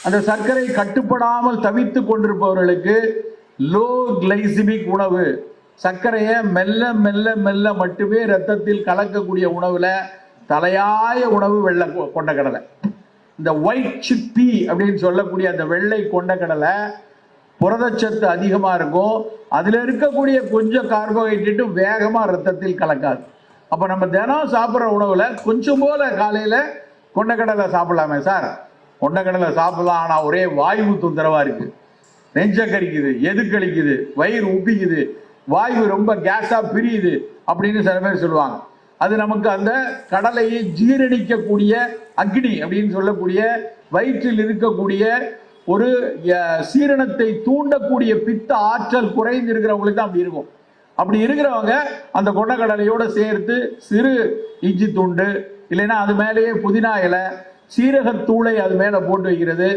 அந்த சர்க்கரை கட்டுப்படாமல் தவித்து கொண்டிருப்பவர்களுக்கு லோ கிளைசிமிக் உணவு, சர்க்கரையை மெல்ல மெல்ல மெல்ல மட்டுமே ரத்தத்தில் கலக்கக்கூடிய உணவுல தலையாய உணவு வெள்ளை கொண்டக்கடலை. இந்த ஒயிட் சிக் பீ அப்படின்னு சொல்லக்கூடிய அந்த வெள்ளை கொண்டக்கடலை புரதச்சத்து அதிகமா இருக்கும். அதுல இருக்கக்கூடிய கொஞ்சம் கார்போஹைட்ரேட்டும் வேகமா ரத்தத்தில் கலக்காது. அப்ப நம்ம தினம் சாப்பிட்ற உணவுல கொஞ்சம் போல காலையில கொண்டக்கடலை சாப்பிடலாமே சார். கொண்டக்கடலை சாப்பிடலாம், ஆனா ஒரே வாயு தொந்தரவா இருக்கு, நெஞ்ச கறிக்குது, எது கழிக்குது, வயிறு உப்பிக்குது, வாயு ரொம்ப கேஸா பிரியுது அப்படின்னு சில பேர் சொல்லுவாங்க. அது நமக்கு அந்த கடலையை ஜீரணிக்கக்கூடிய அக்னி அப்படின்னு சொல்லக்கூடிய வயிற்றில் இருக்கக்கூடிய ஒரு சீரணத்தை தூண்டக்கூடிய பித்த ஆற்றல் குறைந்து இருக்கிறவங்களுக்கு தான் அப்படி இருக்கும். அப்படி இருக்கிறவங்க அந்த கொண்டக்கடலையோட சேர்த்து சிறு இஞ்சி துண்டு இல்லைன்னா அது மேலேயே புதினா இலை, சீரகத்தூளை அது மேல போட்டு வைக்கிறது.